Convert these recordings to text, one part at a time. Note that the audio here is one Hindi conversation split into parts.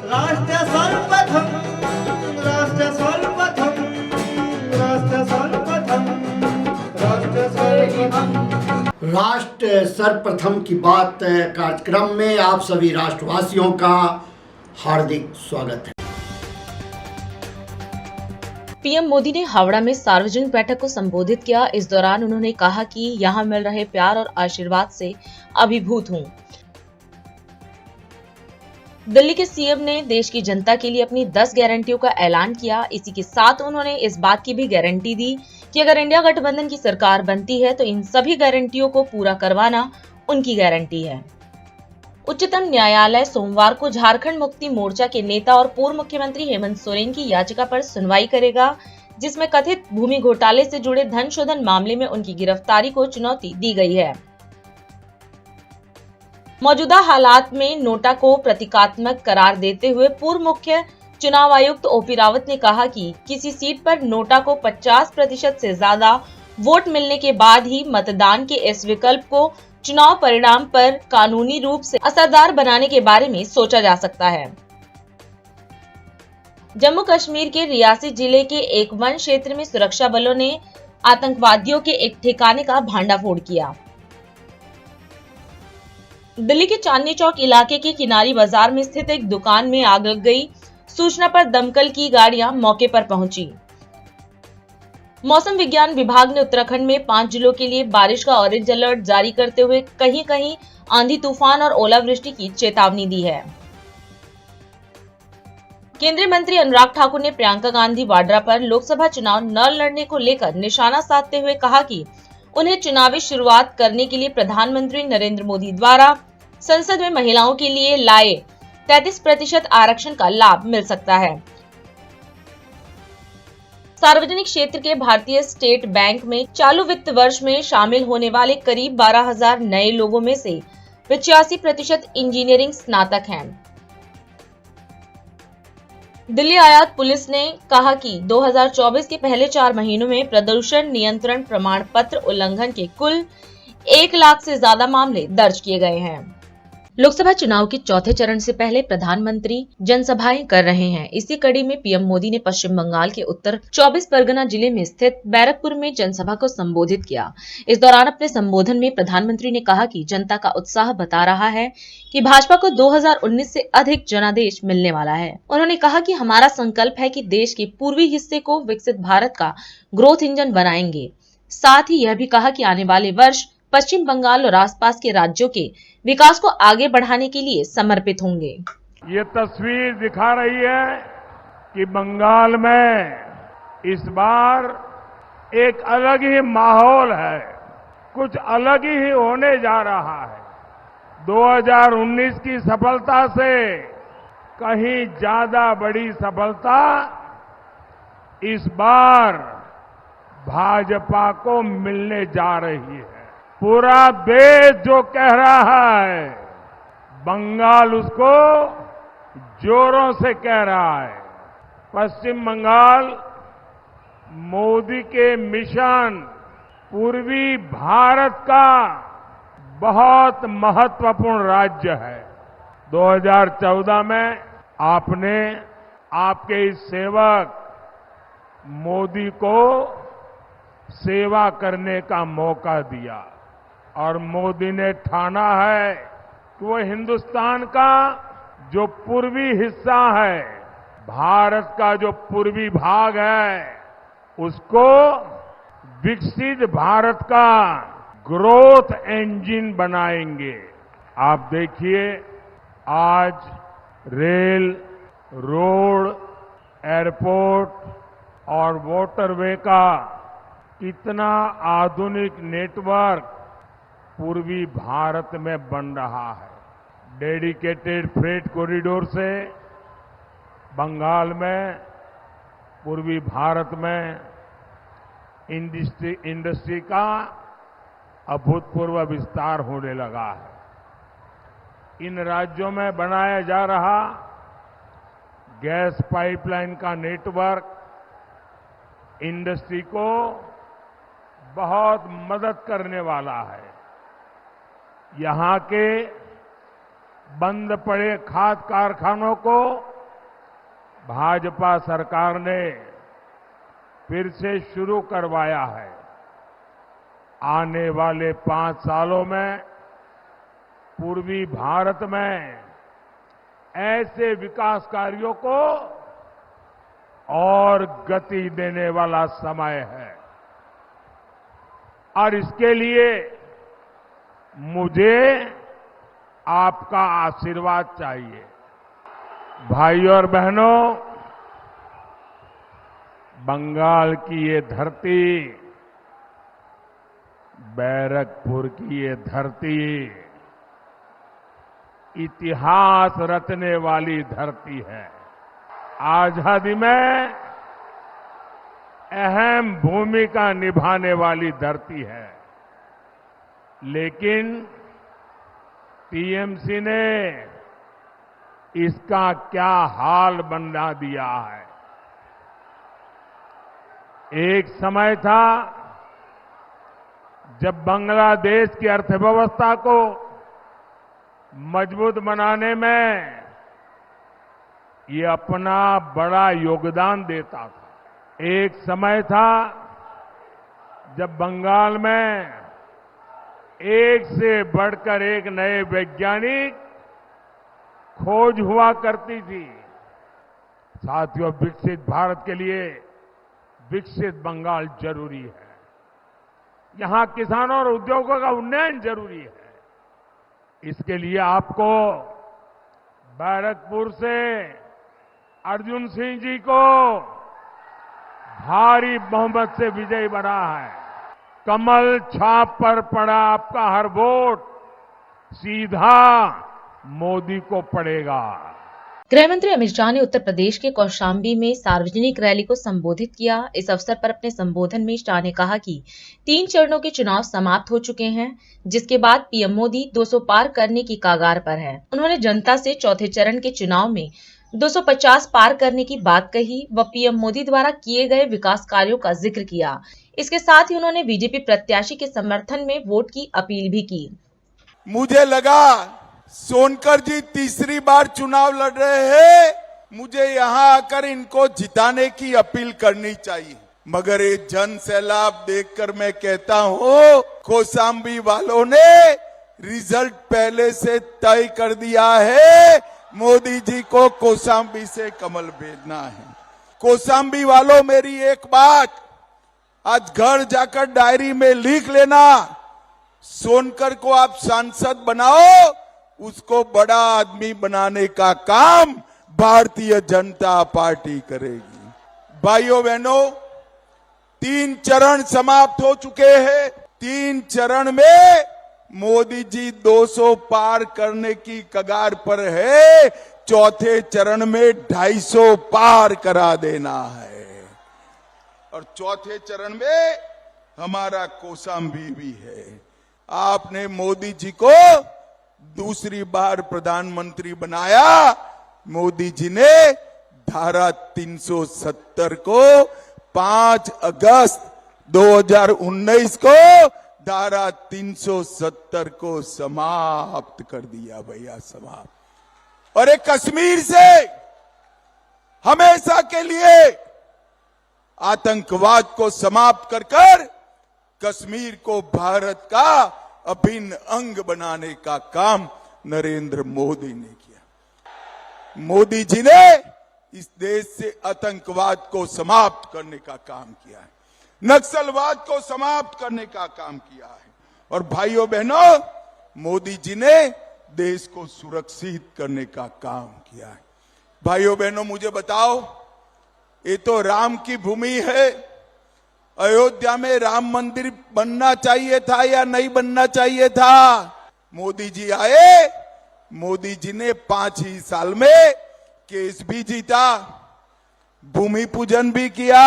राष्ट्र सर्वप्रथम, राष्ट्र सर्वप्रथम, राष्ट्र सर्वप्रथम, राष्ट्र सर्वप्रथम। राष्ट्र सर्वप्रथम की बात कार्यक्रम में आप सभी राष्ट्रवासियों का हार्दिक स्वागत है। पीएम मोदी ने हावड़ा में सार्वजनिक बैठक को संबोधित किया। इस दौरान उन्होंने कहा कि यहां मिल रहे प्यार और आशीर्वाद से अभिभूत हूं। दिल्ली के सीएम ने देश की जनता के लिए अपनी 10 गारंटियों का ऐलान किया। इसी के साथ उन्होंने इस बात की भी गारंटी दी कि अगर इंडिया गठबंधन की सरकार बनती है तो इन सभी गारंटियों को पूरा करवाना उनकी गारंटी है। उच्चतम न्यायालय सोमवार को झारखंड मुक्ति मोर्चा के नेता और पूर्व मुख्यमंत्री हेमंत सोरेन की याचिका पर सुनवाई करेगा, जिसमें कथित भूमि घोटाले से जुड़े धन शोधन मामले में उनकी गिरफ्तारी को चुनौती दी गई है। मौजूदा हालात में नोटा को प्रतीकात्मक करार देते हुए पूर्व मुख्य चुनाव आयुक्त ओपी रावत ने कहा कि किसी सीट पर नोटा को 50% से ज्यादा वोट मिलने के बाद ही मतदान के इस विकल्प को चुनाव परिणाम पर कानूनी रूप से असरदार बनाने के बारे में सोचा जा सकता है। जम्मू कश्मीर के रियासी जिले के एक वन क्षेत्र में सुरक्षा बलों ने आतंकवादियों के एक ठिकाने का भांडाफोड़ किया। दिल्ली के चांदनी चौक इलाके के किनारी बाजार में स्थित एक दुकान में आग लग गई। सूचना पर दमकल की गाड़ियां मौके पर पहुंची। मौसम विज्ञान विभाग ने उत्तराखंड में 5 जिलों के लिए बारिश का ऑरेंज अलर्ट जारी करते हुए कहीं कहीं आंधी तूफान और ओलावृष्टि की चेतावनी दी है। केंद्रीय मंत्री अनुराग ठाकुर ने प्रियंका गांधी वाड्रा पर लोकसभा चुनाव न लड़ने को लेकर निशाना साधते हुए कहा कि उन्हें चुनावी शुरुआत करने के लिए प्रधानमंत्री नरेंद्र मोदी द्वारा संसद में महिलाओं के लिए लाए 33% आरक्षण का लाभ मिल सकता है। सार्वजनिक क्षेत्र के भारतीय स्टेट बैंक में चालू वित्त वर्ष में शामिल होने वाले करीब 12,000 नए लोगों में से 85% इंजीनियरिंग स्नातक हैं। दिल्ली आयात पुलिस ने कहा कि 2024 के पहले 4 महीनों में प्रदूषण नियंत्रण प्रमाण पत्र उल्लंघन के कुल 1 लाख से ज्यादा मामले दर्ज किए गए हैं। लोकसभा चुनाव के चौथे चरण से पहले प्रधानमंत्री जनसभाएं कर रहे हैं। इसी कड़ी में पीएम मोदी ने पश्चिम बंगाल के उत्तर 24 परगना जिले में स्थित बैरकपुर में जनसभा को संबोधित किया। इस दौरान अपने संबोधन में प्रधानमंत्री ने कहा कि जनता का उत्साह बता रहा है कि भाजपा को 2019 से अधिक जनादेश मिलने वाला है। उन्होंने कहा कि हमारा संकल्प है कि देश के पूर्वी हिस्से को विकसित भारत का ग्रोथ इंजन बनाएंगे। साथ ही यह भी कहा कि आने वाले वर्ष पश्चिम बंगाल और आसपास के राज्यों के विकास को आगे बढ़ाने के लिए समर्पित होंगे। ये तस्वीर दिखा रही है कि बंगाल में इस बार एक अलग ही माहौल है, कुछ अलग ही होने जा रहा है। 2019 की सफलता से कहीं ज्यादा बड़ी सफलता इस बार भाजपा को मिलने जा रही है। पूरा देश जो कह रहा है, बंगाल उसको जोरों से कह रहा है। पश्चिम बंगाल मोदी के मिशन पूर्वी भारत का बहुत महत्वपूर्ण राज्य है। 2014 में आपने आपके इस सेवक मोदी को सेवा करने का मौका दिया और मोदी ने ठाना है कि वो हिंदुस्तान का जो पूर्वी हिस्सा है, भारत का जो पूर्वी भाग है, उसको विकसित भारत का ग्रोथ इंजन बनाएंगे। आप देखिए आज रेल, रोड, एयरपोर्ट और वाटरवे का कितना आधुनिक नेटवर्क पूर्वी भारत में बन रहा है। डेडिकेटेड फ्रेट कॉरिडोर से बंगाल में, पूर्वी भारत में इंडस्ट्री का अभूतपूर्व विस्तार होने लगा है। इन राज्यों में बनाया जा रहा गैस पाइपलाइन का नेटवर्क इंडस्ट्री को बहुत मदद करने वाला है। यहां के बंद पड़े खाद कारखानों को भाजपा सरकार ने फिर से शुरू करवाया है। आने वाले 5 सालों में पूर्वी भारत में ऐसे विकास कार्यों को और गति देने वाला समय है और इसके लिए मुझे आपका आशीर्वाद चाहिए। भाइयों और बहनों, बंगाल की ये धरती, बैरकपुर की ये धरती इतिहास रचने वाली धरती है। आजादी में अहम भूमिका निभाने वाली धरती है, लेकिन टीएमसी ने इसका क्या हाल बना दिया है। एक समय था जब बांग्लादेश की अर्थव्यवस्था को मजबूत बनाने में ये अपना बड़ा योगदान देता था। एक समय था जब बंगाल में एक से बढ़कर एक नए वैज्ञानिक खोज हुआ करती थी। साथियों, विकसित भारत के लिए विकसित बंगाल जरूरी है। यहां किसानों और उद्योगों का उन्नयन जरूरी है। इसके लिए आपको बैरकपुर से अर्जुन सिंह जी को भारी बहुमत से विजयी बना है। कमल छाप पर पड़ा आपका हर वोट सीधा मोदी को पड़ेगा। गृह मंत्री अमित शाह ने उत्तर प्रदेश के कौशाम्बी में सार्वजनिक रैली को संबोधित किया। इस अवसर पर अपने संबोधन में शाह ने कहा कि 3 चरणों के चुनाव समाप्त हो चुके हैं, जिसके बाद पीएम मोदी 200 पार करने की कगार पर है। उन्होंने जनता से चौथे चरण के चुनाव में 250 पार करने की बात कही व पीएम मोदी द्वारा किए गए विकास कार्यों का जिक्र किया। इसके साथ ही उन्होंने बीजेपी प्रत्याशी के समर्थन में वोट की अपील भी की। मुझे लगा सोनकर जी तीसरी बार चुनाव लड़ रहे हैं, मुझे यहाँ आकर इनको जिताने की अपील करनी चाहिए, मगर ये जन सैलाब देखकर मैं कहता हूँ कौशाम्बी वालों ने रिजल्ट पहले से तय कर दिया है। मोदी जी को कौशाम्बी से कमल भेजना है। कौशाम्बी वालों, मेरी एक बात आज घर जाकर डायरी में लिख लेना, सोनकर को आप सांसद बनाओ, उसको बड़ा आदमी बनाने का काम भारतीय जनता पार्टी करेगी। भाइयों बहनों, 3 चरण समाप्त हो चुके हैं। 3 चरण में मोदी जी 200 पार करने की कगार पर है। चौथे चरण में 250 पार करा देना है और चौथे चरण में हमारा कौशाम्बी भी है। आपने मोदी जी को दूसरी बार प्रधानमंत्री बनाया। मोदी जी ने धारा 370 को 5 अगस्त 2019 को धारा 370 को समाप्त कर दिया भैया, समाप्त। और एक कश्मीर से हमेशा के लिए आतंकवाद को समाप्त कर कश्मीर को भारत का अभिन्न अंग बनाने का काम नरेंद्र मोदी ने किया। मोदी जी ने इस देश से आतंकवाद को समाप्त करने का काम किया है, नक्सलवाद को समाप्त करने का काम किया है। और भाइयों बहनों, मोदी जी ने देश को सुरक्षित करने का काम किया है। भाइयों बहनों, मुझे बताओ, ये तो राम की भूमि है। अयोध्या में राम मंदिर बनना चाहिए था या नहीं बनना चाहिए था? मोदी जी आए, मोदी जी ने 5 ही साल में केस भी जीता, भूमि पूजन भी किया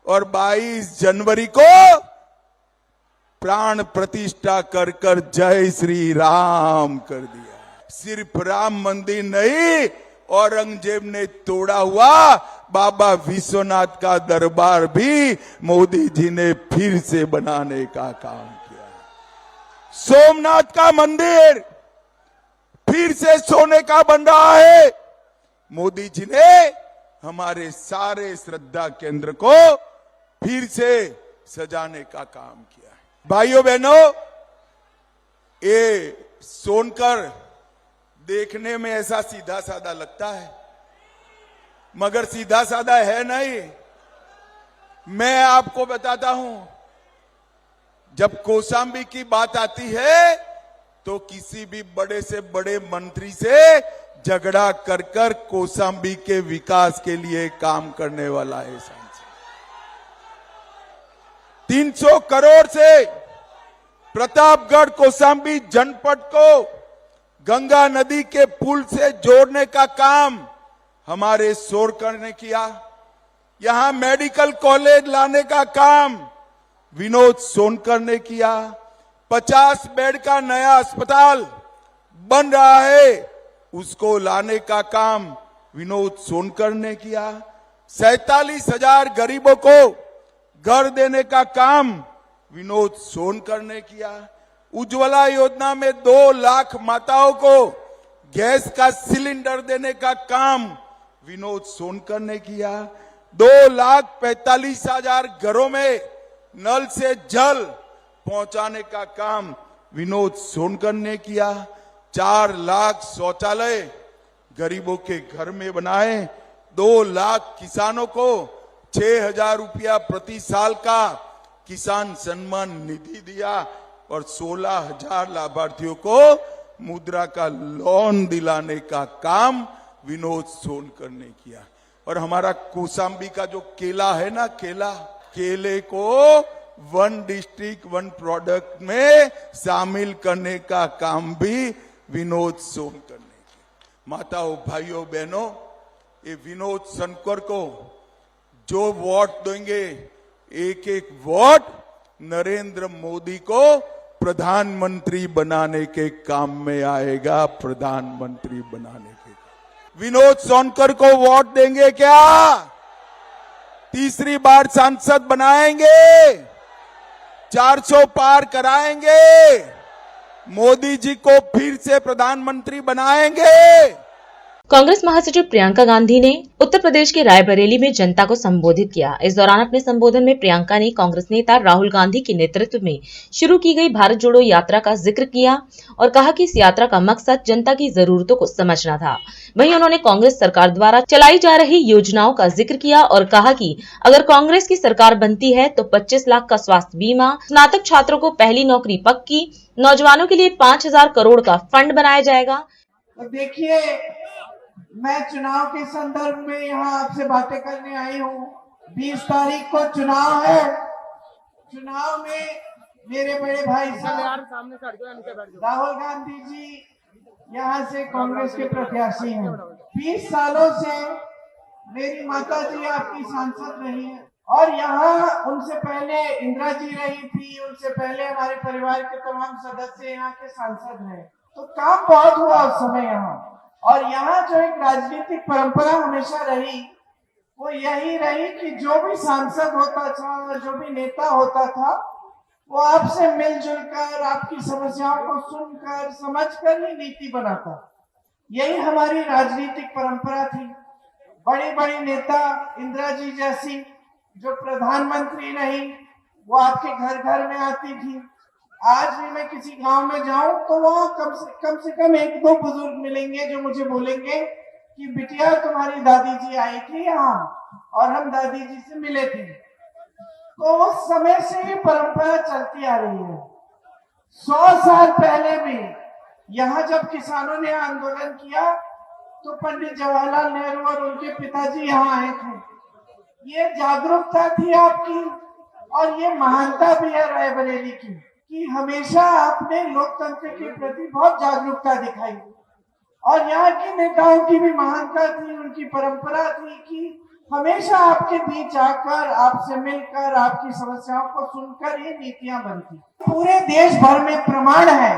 और 22 जनवरी को प्राण प्रतिष्ठा कर जय श्री राम कर दिया। सिर्फ राम मंदिर नहीं, औरंगजेब ने तोड़ा हुआ बाबा विश्वनाथ का दरबार भी मोदी जी ने फिर से बनाने का काम किया। सोमनाथ का मंदिर फिर से सोने का बन रहा है। मोदी जी ने हमारे सारे श्रद्धा केंद्र को फिर से सजाने का काम किया है। भाइयों बहनों, ये सोनकर देखने में ऐसा सीधा साधा लगता है, मगर सीधा साधा है नहीं। मैं आपको बताता हूं, जब कौशाम्बी की बात आती है तो किसी भी बड़े से बड़े मंत्री से झगड़ा कर कर कौशाम्बी के विकास के लिए काम करने वाला है सांसद। 300 करोड़ से प्रतापगढ़ कौशाम्बी जनपद को गंगा नदी के पुल से जोड़ने का काम हमारे सोनकर ने किया। यहां मेडिकल कॉलेज लाने का काम विनोद सोनकर ने किया। 50 बेड का नया अस्पताल बन रहा है, उसको लाने का काम विनोद सोनकर ने किया। 47,000 गरीबों को घर देने का काम विनोद सोनकर ने किया। उज्ज्वला योजना में 2 लाख माताओं को गैस का सिलेंडर देने का काम विनोद सोनकर ने किया। 2,45,000 घरों में नल से जल पहुंचाने का काम विनोद सोनकर ने किया। 4 लाख शौचालय गरीबों के घर में बनाए। 2 लाख किसानों को 6,000 रुपया प्रति साल का किसान सम्मान निधि दिया और 16,000 लाभार्थियों को मुद्रा का लोन दिलाने का काम विनोद सोनकर ने किया। और हमारा कौशाम्बी का जो केला है ना, केले को 1 डिस्ट्रिक्ट 1 प्रोडक्ट में शामिल करने का काम भी विनोद सोनकर ने किया। माताओं, भाइयों, बहनों, ये विनोद सोनकर को जो वोट देंगे, एक एक वोट नरेंद्र मोदी को प्रधानमंत्री बनाने के काम में आएगा। प्रधानमंत्री बनाने के विनोद सोनकर को वोट देंगे क्या? तीसरी बार सांसद बनाएंगे, 400 पार कराएंगे, मोदी जी को फिर से प्रधानमंत्री बनाएंगे। कांग्रेस महासचिव प्रियंका गांधी ने उत्तर प्रदेश के रायबरेली में जनता को संबोधित किया। इस दौरान अपने संबोधन में प्रियंका ने कांग्रेस नेता राहुल गांधी के नेतृत्व में शुरू की गई भारत जोड़ो यात्रा का जिक्र किया और कहा कि इस यात्रा का मकसद जनता की जरूरतों को समझना था। वहीं उन्होंने कांग्रेस सरकार द्वारा चलाई जा रही योजनाओं का जिक्र किया और कहा कि अगर कांग्रेस की सरकार बनती है तो 25 लाख का स्वास्थ्य बीमा, स्नातक छात्रों को पहली नौकरी पक्की, नौजवानों के लिए 5,000 करोड़ का फंड बनाया जाएगा। देखिए, मैं चुनाव के संदर्भ में यहाँ आपसे बातें करने आई हूँ। 20 तारीख को चुनाव है। चुनाव में मेरे बड़े भाई साहब राहुल गांधी जी यहाँ से कांग्रेस के प्रत्याशी हैं। 20 सालों से मेरी माता जी आपकी सांसद रही है और यहाँ उनसे पहले इंदिरा जी रही थी, उनसे पहले हमारे परिवार के तमाम सदस्य यहाँ के सांसद रहे। तो काम बहुत हुआ उस समय यहाँ। और यहाँ जो एक राजनीतिक परंपरा हमेशा रही वो यही रही कि जो भी सांसद होता था, जो भी नेता होता था, वो आपसे मिलजुल कर, आपकी समस्याओं को सुनकर, समझकर ही नीति बनाता। यही हमारी राजनीतिक परंपरा थी। बड़ी बड़ी नेता इंदिरा जी जैसी जो प्रधानमंत्री रही, वो आपके घर घर में आती थी। आज भी मैं किसी गांव में जाऊं तो वहाँ कम से कम 1-2 बुजुर्ग मिलेंगे जो मुझे बोलेंगे कि बिटिया तुम्हारी दादी जी आई थी यहाँ और हम दादी जी से मिले थे। तो उस समय से ये परंपरा चलती आ रही है। 100 साल पहले भी यहाँ जब किसानों ने आंदोलन किया तो पंडित जवाहरलाल नेहरू और उनके पिताजी यहाँ आए थे। ये जागरूकता थी आपकी और ये महानता भी है रायबरेली की कि हमेशा आपने लोकतंत्र के प्रति बहुत जागरूकता दिखाई। और यहाँ के नेताओं की भी महानता थी, उनकी परंपरा थी कि हमेशा आपके बीच आकर, आपसे मिलकर, आपकी समस्याओं को सुनकर ये नीतियां बनती। पूरे देश भर में प्रमाण है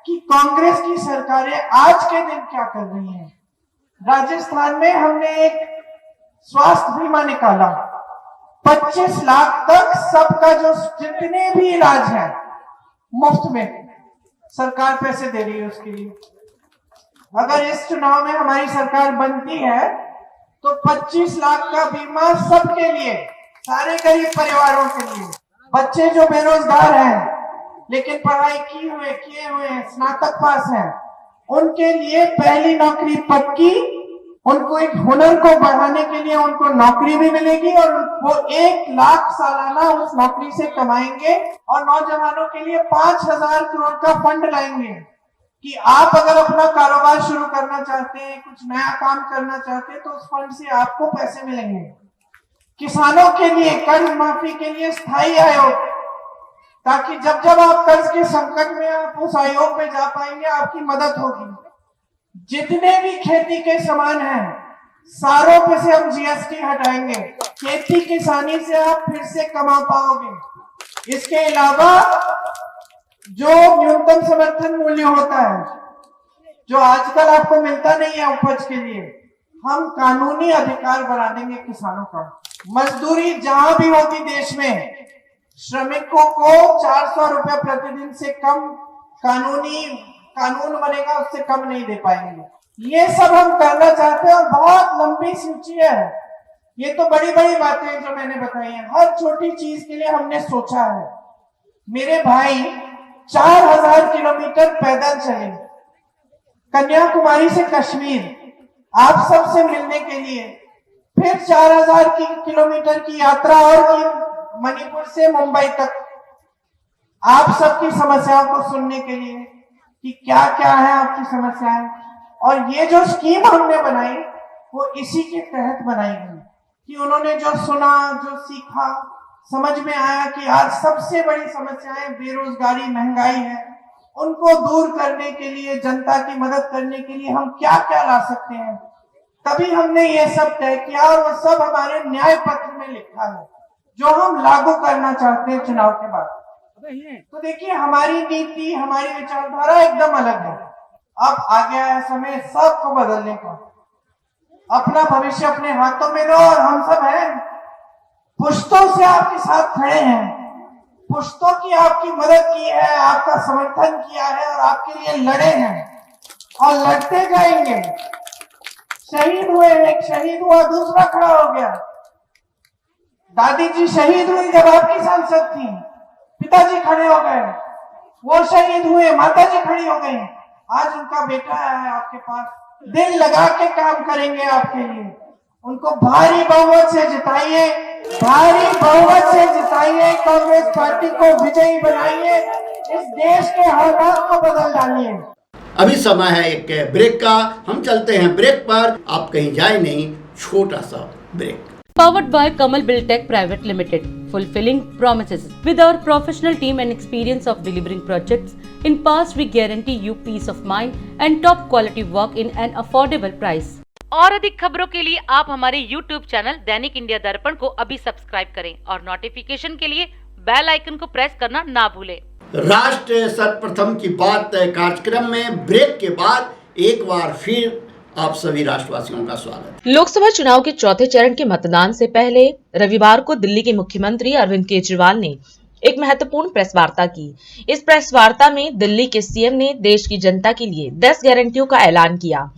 कि कांग्रेस की सरकारें आज के दिन क्या कर रही हैं। राजस्थान में हमने एक स्वास्थ्य बीमा निकाला, 25 लाख तक सबका, जो जितने भी इलाज है मुफ्त में सरकार पैसे दे रही है उसके लिए। अगर इस चुनाव में हमारी सरकार बनती है तो 25 लाख का बीमा सबके लिए, सारे गरीब परिवारों के लिए। बच्चे जो बेरोजगार हैं लेकिन पढ़ाई किए हुए हैं, स्नातक पास हैं, उनके लिए पहली नौकरी पक्की, उनको एक हुनर को बढ़ाने के लिए उनको नौकरी भी मिलेगी और वो 1 लाख सालाना उस नौकरी से कमाएंगे। और नौजवानों के लिए 5,000 करोड़ का फंड लाएंगे कि आप अगर अपना कारोबार शुरू करना चाहते हैं, कुछ नया काम करना चाहते हैं, तो उस फंड से आपको पैसे मिलेंगे। किसानों के लिए कर्ज माफी के लिए स्थायी आयोग, ताकि जब जब आप कर्ज के संकट में आप उस आयोग में जा पाएंगे, आपकी मदद होगी। जितने भी खेती के सामान हैं, सारों पे से हम जीएसटी हटाएंगे। खेती किसानी से आप फिर से कमा पाओगे। इसके अलावा जो न्यूनतम समर्थन मूल्य होता है, जो आजकल आपको मिलता नहीं है उपज के लिए, हम कानूनी अधिकार बढ़ा देंगे किसानों का। मजदूरी जहां भी होगी देश में, श्रमिकों को 400 रुपए प्रतिदिन से कम कानून बनेगा, उससे कम नहीं दे पाएंगे। ये सब हम करना चाहते हैं और बहुत लंबी सूची है। ये तो बड़ी बड़ी बातें हैं जो मैंने बताई हैं। हर छोटी चीज के लिए हमने सोचा है। मेरे भाई 4000 किलोमीटर पैदल चले कन्याकुमारी से कश्मीर आप सबसे मिलने के लिए, फिर 4000 किलोमीटर की यात्रा और की मणिपुर से मुंबई तक आप सबकी समस्याओं को सुनने के लिए कि क्या क्या है आपकी समस्याएं। और ये जो स्कीम हमने बनाई वो इसी के तहत बनाई गई कि उन्होंने जो सुना, जो सीखा, समझ में आया कि आज सबसे बड़ी समस्याएं बेरोजगारी, महंगाई है, उनको दूर करने के लिए, जनता की मदद करने के लिए हम क्या क्या ला सकते हैं। तभी हमने ये सब तय किया और वो सब हमारे न्याय पत्र में लिखा है, जो हम लागू करना चाहते हैं चुनाव के बाद। तो देखिए, हमारी नीति, हमारी विचारधारा एकदम अलग है। अब आ गया है समय सबको बदलने का। अपना भविष्य अपने हाथों में लो और हम सब हैं, पुश्तों से आपके साथ खड़े हैं, पुश्तों की आपकी मदद की है, आपका समर्थन किया है और आपके लिए लड़े हैं और लड़ते जाएंगे। शहीद हुए, एक शहीद हुआ, दूसरा खड़ा हो गया। दादी जी शहीद हुई जब आपकी सांसद थी, पिताजी खड़े हो गए, वो शहीद हुए, माताजी खड़ी हो गई, आज उनका बेटा है आपके पास, दिल लगा के काम करेंगे आपके लिए। उनको भारी बहुमत से जिताइए, भारी बहुमत से जिताइए, कांग्रेस पार्टी को विजयी बनाइए, इस देश के हालात को बदल डालिए। अभी समय है एक ब्रेक का, हम चलते हैं ब्रेक पर, आप कहीं जाए नहीं, छोटा सा break. Powered by Kamal Buildtech Private Limited, fulfilling promises. With our professional team and experience of delivering projects, in past we guarantee you peace of mind and top quality work in an affordable price. और अधिक खबरों के लिए आप हमारे YouTube चैनल दैनिक इंडिया दर्पण को अभी सब्सक्राइब करें और नोटिफिकेशन के लिए बेल आइकन को प्रेस करना ना भूलें। राष्ट्र सर्वप्रथम की बात कार्यक्रम में ब्रेक के बाद एक बार फिर आप सभी राष्ट्रवासियों का स्वागत। लोकसभा चुनाव के चौथे चरण के मतदान से पहले रविवार को दिल्ली के मुख्यमंत्री अरविंद केजरीवाल ने एक महत्वपूर्ण प्रेस वार्ता की। इस प्रेस वार्ता में दिल्ली के सीएम ने देश की जनता के लिए 10 गारंटियों का ऐलान किया।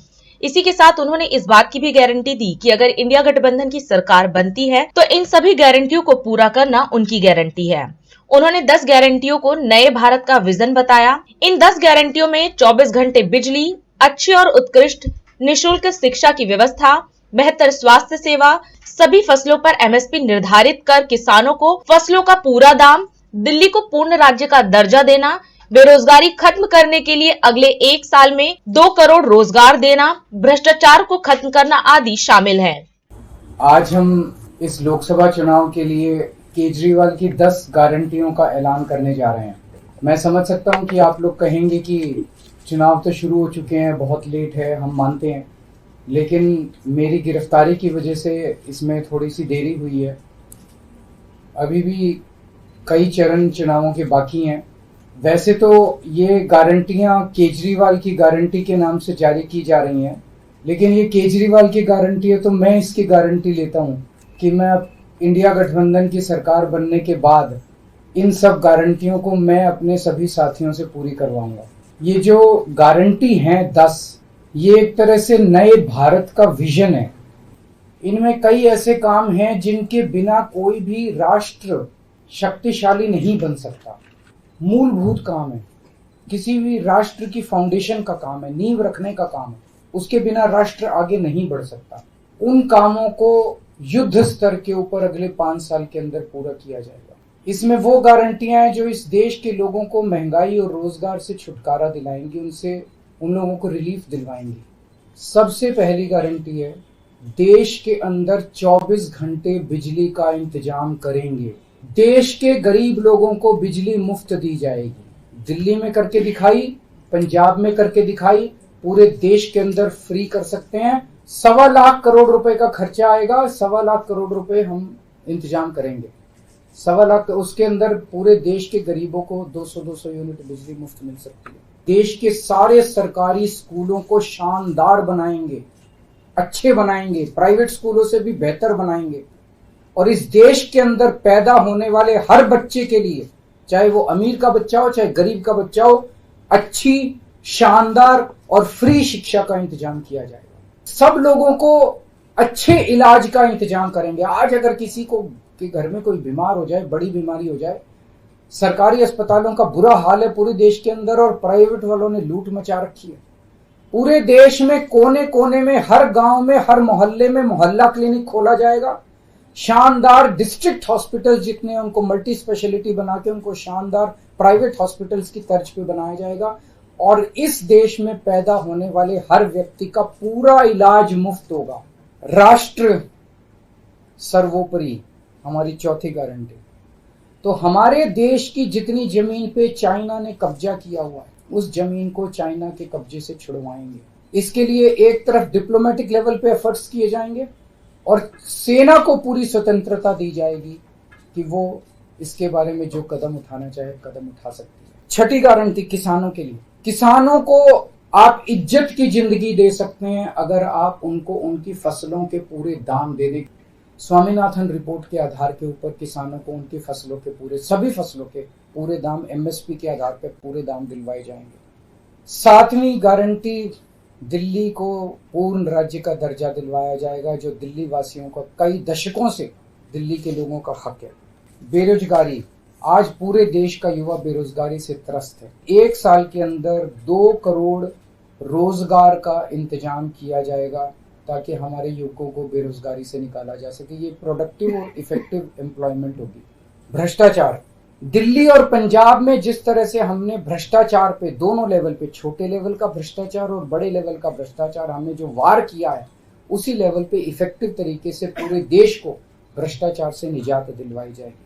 इसी के साथ उन्होंने इस बात की भी गारंटी दी कि अगर इंडिया गठबंधन की सरकार बनती है तो इन सभी गारंटियों को पूरा करना उनकी गारंटी है। उन्होंने 10 गारंटियों को नए भारत का विजन बताया। इन 10 गारंटियों में 24 घंटे बिजली, अच्छी और उत्कृष्ट निःशुल्क शिक्षा की व्यवस्था, बेहतर स्वास्थ्य सेवा, सभी फसलों पर एमएसपी निर्धारित कर किसानों को फसलों का पूरा दाम, दिल्ली को पूर्ण राज्य का दर्जा देना, बेरोजगारी खत्म करने के लिए अगले 1 साल में 2 करोड़ रोजगार देना, भ्रष्टाचार को खत्म करना आदि शामिल है। आज हम इस लोकसभा चुनाव के लिए केजरीवाल की 10 गारंटियों का ऐलान करने जा रहे हैं। मैं समझ सकता हूं कि आप लोग कहेंगे कि चुनाव तो शुरू हो चुके हैं, बहुत लेट है, हम मानते हैं, लेकिन मेरी गिरफ्तारी की वजह से इसमें थोड़ी सी देरी हुई है। अभी भी कई चरण चुनावों के बाकी हैं। वैसे तो ये गारंटियां केजरीवाल की गारंटी के नाम से जारी की जा रही हैं, लेकिन ये केजरीवाल की गारंटी है तो मैं इसकी गारंटी लेता हूं कि मैं अब इंडिया गठबंधन की सरकार बनने के बाद इन सब गारंटियों को मैं अपने सभी साथियों से पूरी करवाऊंगा। ये जो गारंटी हैं 10, ये एक तरह से नए भारत का विजन है। इनमें कई ऐसे काम हैं जिनके बिना कोई भी राष्ट्र शक्तिशाली नहीं बन सकता। मूलभूत काम है, किसी भी राष्ट्र की फाउंडेशन का काम है, नींव रखने का काम है, उसके बिना राष्ट्र आगे नहीं बढ़ सकता। उन कामों को युद्ध स्तर के ऊपर अगले 5 साल के अंदर पूरा किया जाएगा। इसमें वो गारंटियां हैं जो इस देश के लोगों को महंगाई और रोजगार से छुटकारा दिलाएंगी, उन लोगों को रिलीफ दिलवाएंगी। सबसे पहली गारंटी है, देश के अंदर 24 घंटे बिजली का इंतजाम करेंगे। देश के गरीब लोगों को बिजली मुफ्त दी जाएगी। दिल्ली में करके दिखाई, पंजाब में करके दिखाई, पूरे देश के अंदर फ्री कर सकते हैं। 1.25 लाख करोड़ रुपए का खर्चा आएगा, 1.25 लाख करोड़ रुपए हम इंतजाम करेंगे। 1.25 लाख, उसके अंदर पूरे देश के गरीबों को 200 यूनिट बिजली मुफ्त मिल सकती है। देश के सारे सरकारी स्कूलों को शानदार बनाएंगे, अच्छे बनाएंगे, प्राइवेट स्कूलों से भी बेहतर बनाएंगे। और इस देश के अंदर पैदा होने वाले हर बच्चे के लिए, चाहे वो अमीर का बच्चा हो चाहे गरीब का बच्चा हो, अच्छी, शानदार और फ्री शिक्षा का इंतजाम किया जाएगा। सब लोगों को अच्छे इलाज का इंतजाम करेंगे। आज अगर किसी को के घर में कोई बीमार हो जाए, बड़ी बीमारी हो जाए, सरकारी अस्पतालों का बुरा हाल है पूरे देश के अंदर, और प्राइवेट वालों ने लूट मचा रखी है। पूरे देश में कोने कोने में, हर गांव में, हर मोहल्ले में मोहल्ला क्लिनिक खोला जाएगा। शानदार डिस्ट्रिक्ट हॉस्पिटल जितने हैं उनको मल्टी स्पेशलिटी बना के उनको शानदार प्राइवेट हॉस्पिटल्स की तर्ज पे बनाया जाएगा। और इस देश में पैदा होने वाले हर व्यक्ति का पूरा इलाज मुफ्त होगा। राष्ट्र सर्वोपरि, हमारी चौथी गारंटी। तो हमारे देश की जितनी जमीन पे चाइना ने कब्जा किया हुआ है, उस जमीन को चाइना के कब्जे से छुड़वाएंगे। इसके लिए एक तरफ डिप्लोमेटिक लेवल पे एफर्ट्स किए जाएंगे और सेना को पूरी स्वतंत्रता दी जाएगी कि वो इसके बारे में जो कदम उठाना चाहे कदम उठा सकती है। छठी गारंटी किसानों के लिए। किसानों को आप इज्जत की जिंदगी दे सकते हैं अगर आप उनको उनकी फसलों के पूरे दाम दे दें। स्वामीनाथन रिपोर्ट के आधार के ऊपर किसानों को उनकी फसलों के पूरे, सभी फसलों के पूरे दाम एमएसपी के आधार पर पूरे दाम दिलवाए जाएंगे। 7वीं गारंटी, दिल्ली को पूर्ण राज्य का दर्जा दिलवाया जाएगा, जो दिल्ली वासियों का कई दशकों से दिल्ली के लोगों का हक है। बेरोजगारी, आज पूरे देश का युवा बेरोजगारी से त्रस्त है। 1 साल के अंदर 2 करोड़ रोजगार का इंतजाम किया जाएगा ताकि हमारे युवकों को बेरोजगारी से निकाला जा सके। ये प्रोडक्टिव और इफेक्टिव एम्प्लॉयमेंट होगी। भ्रष्टाचार, दिल्ली और पंजाब में जिस तरह से हमने भ्रष्टाचार पे दोनों लेवल पे, छोटे लेवल का भ्रष्टाचार और बड़े लेवल का भ्रष्टाचार, हमने जो वार किया है, उसी लेवल पे इफेक्टिव तरीके से पूरे देश को भ्रष्टाचार से निजात दिलवाई जाएगी।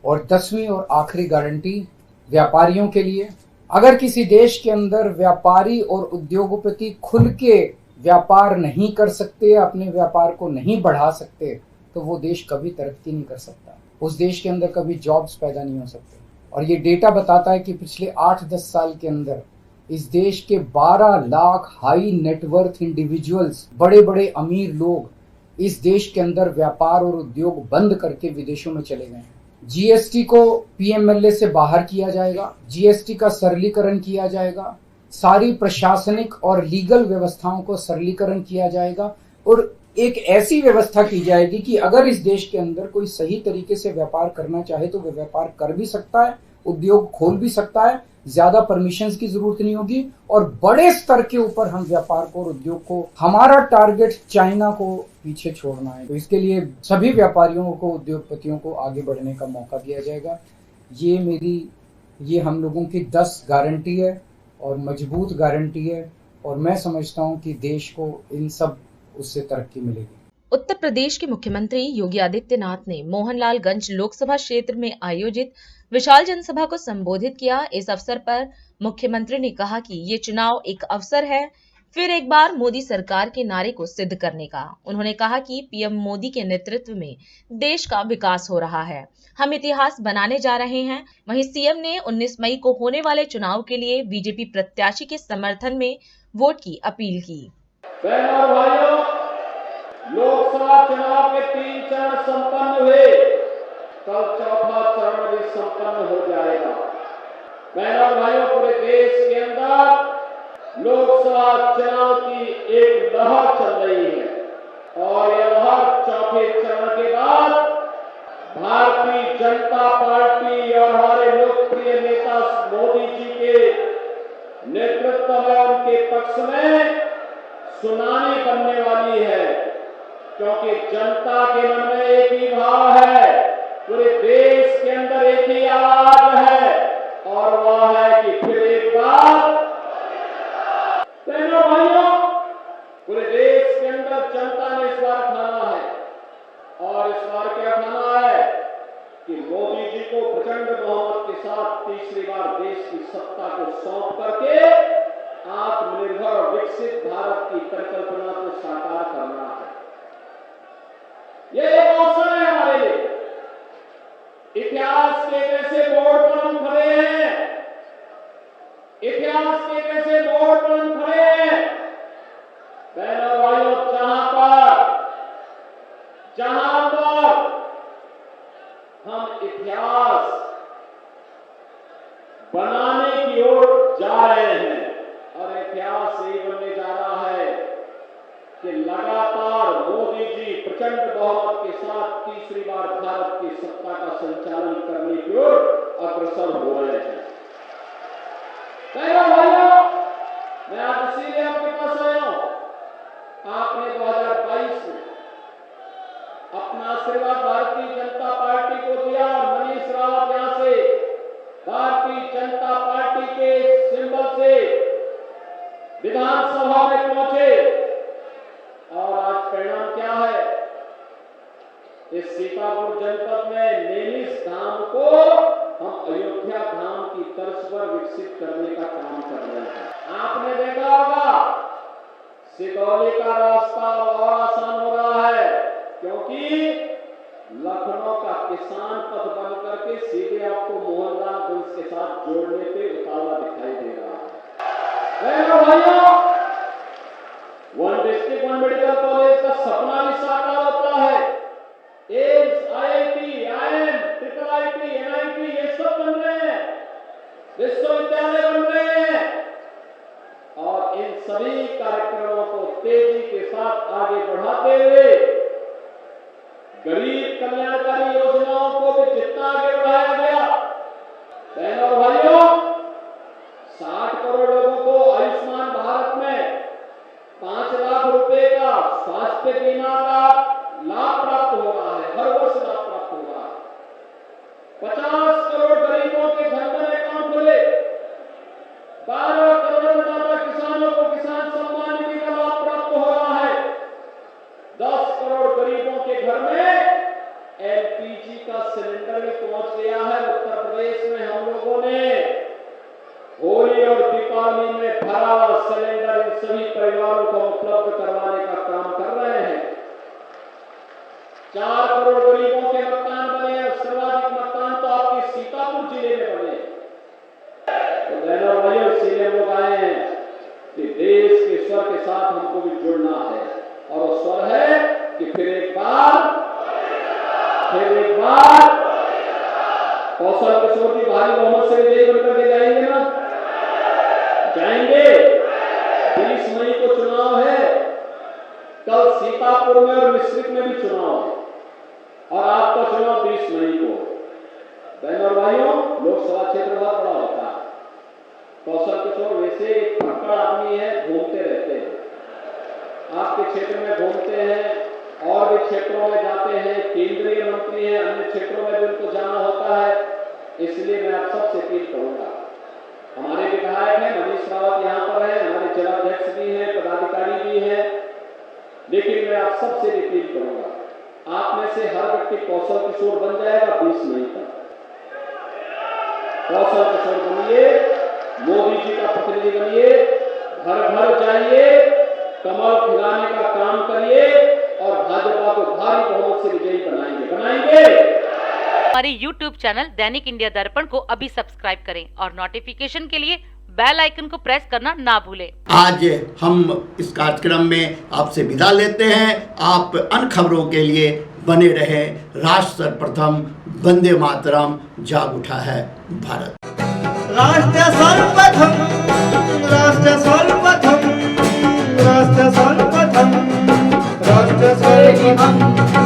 और 10वीं और आखिरी गारंटी व्यापारियों के लिए। अगर किसी देश के अंदर व्यापारी और उद्योगपति खुल के व्यापार नहीं कर सकते, अपने व्यापार को नहीं बढ़ा सकते, तो वो देश कभी तरक्की नहीं कर सकता। उस देश के अंदर कभी जॉब्स पैदा नहीं हो सकते। और ये डेटा बताता है कि पिछले 8-10 साल के अंदर इस देश के 12 लाख हाई नेटवर्थ इंडिविजुअल्स, बड़े बड़े अमीर लोग इस देश के अंदर व्यापार और उद्योग बंद करके विदेशों में चले गए हैं। जीएसटी को पीएमएलए से बाहर किया जाएगा, जीएसटी का सरलीकरण किया जाएगा, सारी प्रशासनिक और लीगल व्यवस्थाओं को सरलीकरण किया जाएगा और एक ऐसी व्यवस्था की जाएगी कि अगर इस देश के अंदर कोई सही तरीके से व्यापार करना चाहे तो वह व्यापार कर भी सकता है, उद्योग खोल भी सकता है, ज्यादा परमिशंस की जरूरत नहीं होगी और बड़े स्तर के ऊपर हम व्यापार को और उद्योग को, हमारा टारगेट चाइना को पीछे छोड़ना है। तो इसके लिए सभी व्यापारियों को, उद्योगपतियों को आगे बढ़ने का मौका दिया जाएगा। ये हम लोगों की 10 गारंटी है और मजबूत गारंटी है और मैं समझता हूँ कि देश को इन सब उससे तरक्की मिलेगी। उत्तर प्रदेश के मुख्यमंत्री योगी आदित्यनाथ ने मोहनलालगंज लोकसभा क्षेत्र में आयोजित विशाल जनसभा को संबोधित किया। इस अवसर पर मुख्यमंत्री ने कहा कि ये चुनाव एक अवसर है फिर एक बार मोदी सरकार के नारे को सिद्ध करने का। उन्होंने कहा कि पीएम मोदी के नेतृत्व में देश का विकास हो रहा है, हम इतिहास बनाने जा रहे हैं। वहीं सीएम ने 19 मई को होने वाले चुनाव के लिए बीजेपी प्रत्याशी के समर्थन में वोट की अपील की। बहनों और भाइयों, लोकसभा चुनाव के 3 चरण संपन्न हुए, कल 4था चरण भी संपन्न हो जाएगा। बहनों और भाइयों, पूरे देश के अंदर लोकसभा चुनाव की एक लहर चल रही है और यह चौथे चरण के बाद भारतीय जनता पार्टी और हमारे लोकप्रिय नेता मोदी जी के नेतृत्व में उनके पक्ष में सुनामी बनने वाली है, क्योंकि जनता के मन में एक ही भाव है, पूरे देश के अंदर एक ही आवाज है, और वह है कि फिर एक बार बहनों भाइयों, पूरे देश के अंदर जनता ने इस बार ठाना है, और इस बार क्या ठाना है कि मोदी जी को प्रचंड बहुमत के साथ तीसरी बार देश की सत्ता को सौंप करके आत्मनिर्भर और विकसित भारत की परिकल्पना को साकार करना है। यह एक अवसर है हमारे लिए। इतिहास के कैसे मोड़ पर हम खड़े हैं, इतिहास के कैसे मोड़ पर हम खड़े हैं। बहनों भाइयों, जहां पर हम इतिहास बनाने की ओर जा रहे हैं, और इतिहास यही बनने जा रहा है कि लगातार मोदी जी प्रचंड बहुमत के साथ तीसरी बार भारत की सत्ता का संचालन करने की ओर अग्रसर हो रहे हैं। भाइयों, मैं आज इसीलिए आपके पास आया हूं। आपने 2022 में अपना आशीर्वाद भारतीय जनता पार्टी को दिया, और मनीष रावत यहां से भारतीय जनता पार्टी के सिंबल से विधानसभा में पहुंचे, और आज परिणाम क्या है? इस सीतापुर जनपद में नेमिष धाम को हम अयोध्या धाम की तर्ज पर विकसित करने का काम कर रहे हैं। आपने देखा होगा सिगौली का रास्ता और आसान हो रहा है, क्योंकि लखनऊ का किसान पथ बन करके सीधे आपको मोहनलालगंज के साथ जोड़ने पे उतावला दिखाई दे रहा है। भाइयों, one district one medical college का सपना भी साकार होता है। AIIMS, IIT, IIM, triple IT, NIT, ये सब बन रहे हैं, विश्वविद्यालय बन रहे हैं, और इन सभी कार्यक्रमों को तेजी के साथ आगे बढ़ाते हुए गरीब कल्याणकारी योजनाओं को भी जितना आगे बढ़ाया गया। बहनों और भाइयों, 60 करोड़ लोगों को आयुष्मान भारत में 5 लाख रुपए का स्वास्थ्य बीमा का लाभ प्राप्त हो रहा है, हर वर्ष लाभ प्राप्त हो रहा है। 50 करोड़ गरीबों के जनधन अकाउंट खुले, 12 करोड़ अन्नदाता किसानों को किसान सम्मान निधि का लाभ प्राप्त हो रहा है, 10 करोड़ गरीबों के घर में एलपीजी का सिलेंडर भी पहुंच गया है। उत्तर प्रदेश में हम लोगों ने होली और दीपावली में भरा हुआ सिलेंडर इन सभी परिवारों को उपलब्ध करवाने का काम कर रहे हैं। 4 करोड़ गरीबों के मकान बने हैं, सर्वाधिक मकान तो आपके सीतापुर जिले में बने हैं। तो बहनों भाइयों, इसीलिए हम लोग आए हैं कि देश के स्वर के साथ हमको भी जुड़ना है, और वो स्वर है कि फिर एक बार कौशल किशोर जी भारी बहुमत से विजयी बनकर के जाएंगे ना? जाएंगे। 20 मई को चुनाव है, कल सीतापुर में और मिश्रिक में भी चुनाव है, और आपका चुनाव 20 मई को। बहनों और भाइयों, लोकसभा क्षेत्र बहुत बड़ा होता है। कौशल किशोर वैसे एक पक्का आदमी है, घूमते रहते हैं, आपके क्षेत्र में घूमते हैं, और भी क्षेत्रों में जाते हैं, केंद्रीय मंत्री हैं, अन्य क्षेत्रों में भी उनको जाना होता है। इसलिए मैं आप सबसे अपील करूंगा, हमारे विधायक हैं मनीष रावत यहाँ पर है, हमारे जिलाध्यक्ष भी हैं, पदाधिकारी भी हैं, लेकिन मैं आप सबसे अपील करूंगा, आप में से हर व्यक्ति कौशल किशोर बन जाएगा 20 मई तक। कौशल किशोर बनिए, मोदी जी का प्रतिनिधि बनिए, घर घर जाइए, कमल खिलाने का काम करिए, और भाजपा को भारी बहुमत से विजयी बनाएंगे। हमारे YouTube चैनल दैनिक इंडिया दर्पण को अभी सब्सक्राइब करें, और नोटिफिकेशन के लिए बेल आइकन को प्रेस करना ना भूलें। आज हम इस कार्यक्रम में आपसे विदा लेते हैं। आप अन्य खबरों के लिए बने रहे। राष्ट्र सर्वप्रथम, वंदे मातरम, जाग उठा है भारत। राष्ट्र सर्वप्रथम, राष्ट्र सर्वप्रथम, राष्ट्र सर्वप्रथम, राष्ट्र सर्वप्रथम।